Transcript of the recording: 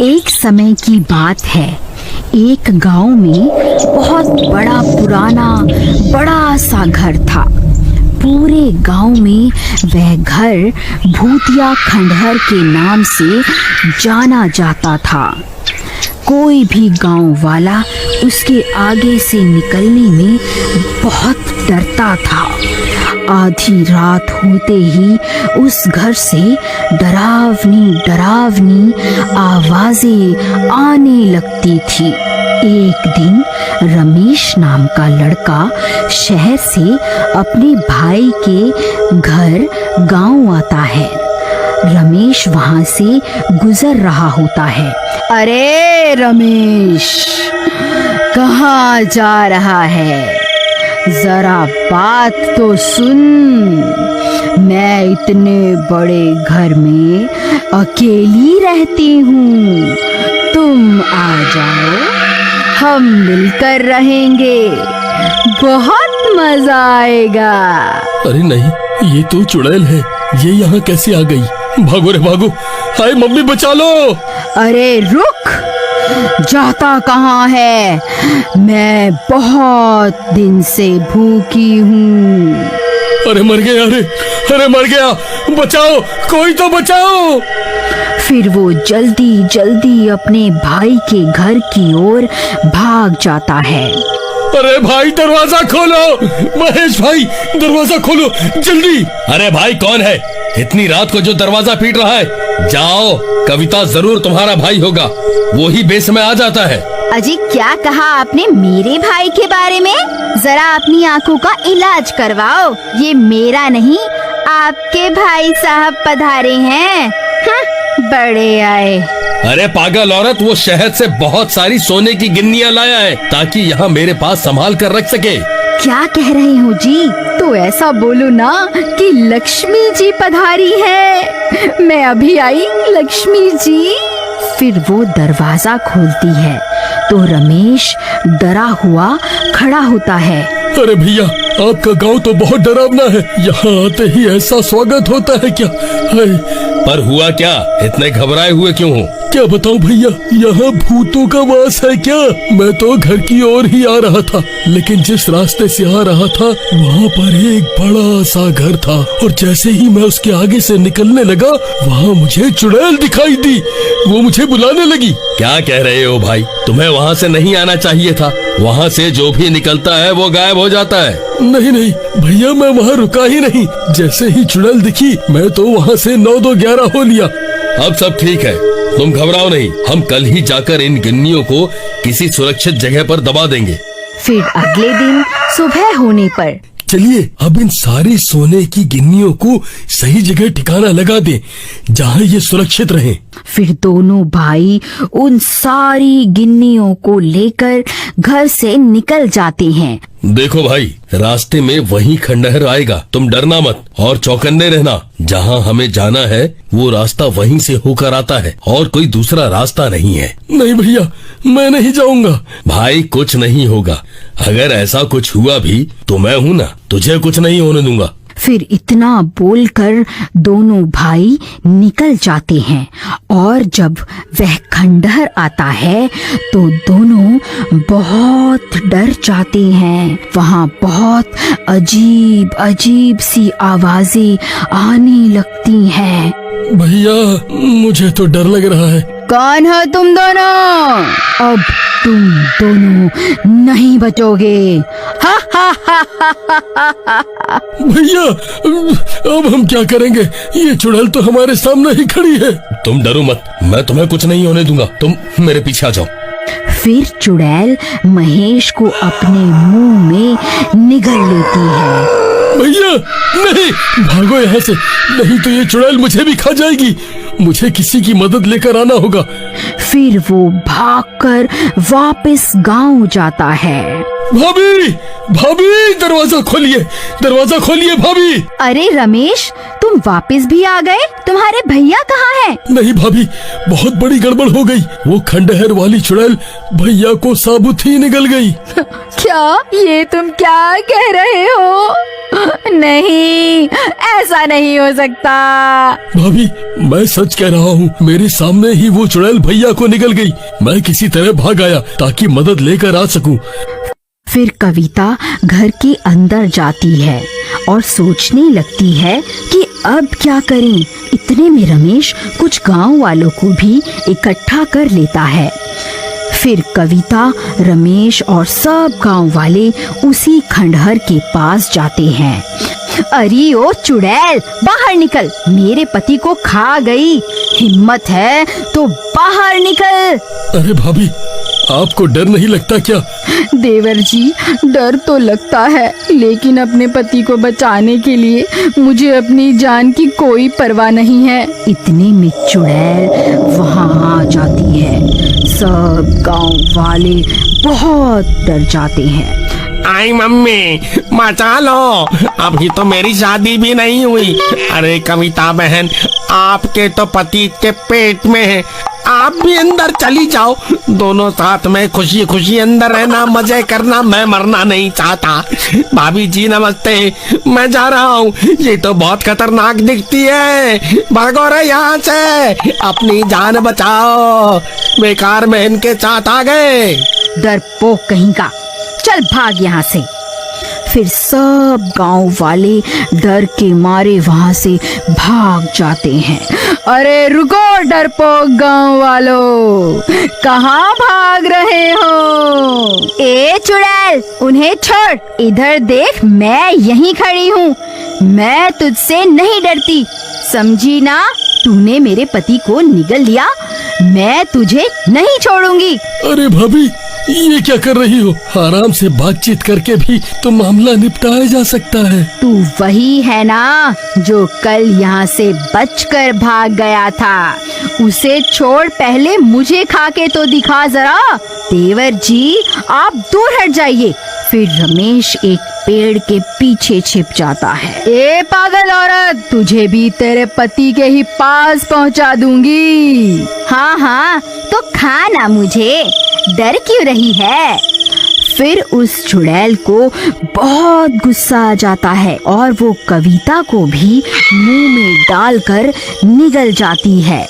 एक समय की बात है। एक गांव में बहुत बड़ा पुराना बड़ा सा घर था। पूरे गांव में वह घर भूतिया खंडहर के नाम से जाना जाता था। कोई भी गांव वाला उसके आगे से निकलने में बहुत डरता था। आधी रात होते ही उस घर से डरावनी आवाजें आने लगती थी। एक दिन रमेश नाम का लड़का शहर से अपने भाई के घर गांव आता है। रमेश वहां से गुजर रहा होता है। अरे रमेश, कहाँ जा रहा है? जरा बात तो सुन। मैं इतने बड़े घर में अकेली रहती हूँ। तुम आ जाओ, हम मिलकर रहेंगे, बहुत मजा आएगा। अरे नहीं, ये तो चुड़ैल है। ये यहाँ कैसे आ गई? भागो रे भागो, हाय मम्मी बचा लो। अरे रुक, जाता कहाँ है? मैं बहुत दिन से भूखी हूँ। अरे मर गया, अरे मर गया, बचाओ, कोई तो बचाओ। फिर वो जल्दी जल्दी अपने भाई के घर की ओर भाग जाता है। अरे भाई दरवाजा खोलो, महेश भाई दरवाजा खोलो जल्दी। अरे भाई कौन है इतनी रात को जो दरवाजा पीट रहा है? जाओ, कविता जरूर तुम्हारा भाई होगा, वो ही बेसमय आ जाता है। अजी क्या कहा आपने मेरे भाई के बारे में? जरा अपनी आंखों का इलाज करवाओ। ये मेरा नहीं, आपके भाई साहब पधारे हैं। बड़े आए। अरे पागल औरत, वो शहर से बहुत सारी सोने की गिन्नियां लाया है ताकि यहाँ मेरे पास संभाल कर रख सके। क्या कह रहे हो जी? तो ऐसा बोलो ना कि लक्ष्मी जी पधारी है। मैं अभी आई लक्ष्मी जी। फिर वो दरवाजा खोलती है तो रमेश डरा हुआ खड़ा होता है। अरे भैया, आपका गांव तो बहुत डरावना है। यहाँ आते ही ऐसा स्वागत होता है क्या? पर हुआ क्या? इतने घबराए हुए क्यों हो? क्या बताऊं भैया, यहाँ भूतों का वास है क्या? मैं तो घर की ओर ही आ रहा था, लेकिन जिस रास्ते से आ रहा था वहाँ पर एक बड़ा सा घर था, और जैसे ही मैं उसके आगे से निकलने लगा वहाँ मुझे चुड़ैल दिखाई दी। वो मुझे बुलाने लगी। क्या कह रहे हो भाई? तुम्हें वहाँ से नहीं आना चाहिए था। वहाँ से जो भी निकलता है वो गायब हो जाता है। नहीं भैया, मैं वहाँ रुका ही नहीं। जैसे ही चुड़ैल दिखी मैं तो वहाँ से 9-2-11 हो लिया। अब सब ठीक है, तुम घबराओ नहीं। हम कल ही जाकर इन गिन्नियों को किसी सुरक्षित जगह पर दबा देंगे। फिर अगले दिन सुबह होने पर चलिए अब इन सारी सोने की गिन्नियों को सही जगह ठिकाना लगा दें, जहाँ ये सुरक्षित रहें। फिर दोनों भाई उन सारी गिन्नियों को लेकर घर से निकल जाते हैं। देखो भाई, रास्ते में वही खंडहर आएगा, तुम डरना मत और चौकन्ने रहना। जहाँ हमें जाना है वो रास्ता वहीं से होकर आता है और कोई दूसरा रास्ता नहीं है। नहीं भैया, मैं नहीं जाऊंगा। भाई कुछ नहीं होगा, अगर ऐसा कुछ हुआ भी तो मैं हूँ ना, तुझे कुछ नहीं होने दूंगा। फिर इतना बोलकर दोनों भाई निकल जाते हैं, और जब वह खंडहर आता है तो दोनों बहुत डर जाते हैं। वहाँ बहुत अजीब अजीब सी आवाजें आने लगती हैं। भैया मुझे तो डर लग रहा है। कौन हो तुम दोनों? अब तुम दोनों नहीं बचोगे। हा हा हा हा हा हा। भैया अब हम क्या करेंगे? ये चुड़ैल तो हमारे सामने ही खड़ी है। तुम डरो मत, मैं तुम्हें कुछ नहीं होने दूंगा, तुम मेरे पीछे आ जाओ। फिर चुड़ैल महेश को अपने मुंह में निगल लेती है। भैया नहीं, भागो यहाँ से, नहीं तो ये चुड़ैल मुझे भी खा जाएगी। मुझे किसी की मदद लेकर आना होगा। फिर वो भागकर वापस गांव जाता है। भाभी, भाभी दरवाजा खोलिए, दरवाजा खोलिए भाभी। अरे रमेश, तुम वापस भी आ गए? तुम्हारे भैया कहाँ हैं? नहीं भाभी, बहुत बड़ी गड़बड़ हो गई। वो खंडहर वाली चुड़ैल भैया को साबुत ही निगल गई। क्या? ये तुम क्या कह रहे हो? नहीं, ऐसा नहीं हो सकता। भाभी, मैं सच कह रहा हूँ, मेरे सामने ही वो चुड़ैल भैया को निकल गई। मैं किसी तरह भाग आया ताकि मदद लेकर आ सकूं। फिर कविता घर के अंदर जाती है और सोचने लगती है कि अब क्या करें। इतने में रमेश कुछ गांव वालों को भी इकट्ठा कर लेता है। फिर कविता, रमेश और सब गांव वाले उसी खंडहर के पास जाते हैं। अरे ओ चुड़ैल, बाहर निकल, मेरे पति को खा गई। हिम्मत है तो बाहर निकल। अरे भाभी, आपको डर नहीं लगता क्या? देवर जी, डर तो लगता है, लेकिन अपने पति को बचाने के लिए मुझे अपनी जान की कोई परवाह नहीं है। इतने में चुड़ैल वहाँ आ जाती है। सब गांव वाले बहुत डर जाते हैं। आई मम्मी, बचा लो, अभी तो मेरी शादी भी नहीं हुई। अरे कविता बहन, आपके तो पति के पेट में है, आप भी अंदर चली जाओ। दोनों साथ में खुशी खुशी अंदर रहना, मजे करना। मैं मरना नहीं चाहता। भाभी जी नमस्ते, मैं जा रहा हूँ। ये तो बहुत खतरनाक दिखती है, भागो रे यहाँ से, अपनी जान बचाओ। बेकार में इनके साथ आ गए। डरपोक कहीं का, चल भाग यहाँ से। फिर सब गांव वाले डर के मारे वहां से भाग जाते हैं। अरे रुको डरपोक गांव वालों, कहाँ भाग रहे हो? ए चुड़ैल, उन्हें छोड़, इधर देख, मैं यहीं खड़ी हूँ। मैं तुझसे नहीं डरती, समझी ना? तूने मेरे पति को निगल लिया, मैं तुझे नहीं छोड़ूंगी। अरे भाभी, ये क्या कर रही हो? आराम से बातचीत करके भी तो मामला निपटाया जा सकता है। तू वही है ना जो कल यहाँ से बचकर भाग गया था। उसे छोड़, पहले मुझे खा के तो दिखा जरा। देवर जी, आप दूर हट जाइए। फिर रमेश एक पेड़ के पीछे छिप जाता है। ए पागल औरत, तुझे भी तेरे पति के ही पास पहुंचा दूंगी। हाँ हाँ, तो खा ना मुझे, डर क्यों रही है? फिर उस चुड़ैल को बहुत गुस्सा आ जाता है और वो कविता को भी मुंह में डालकर निगल जाती है।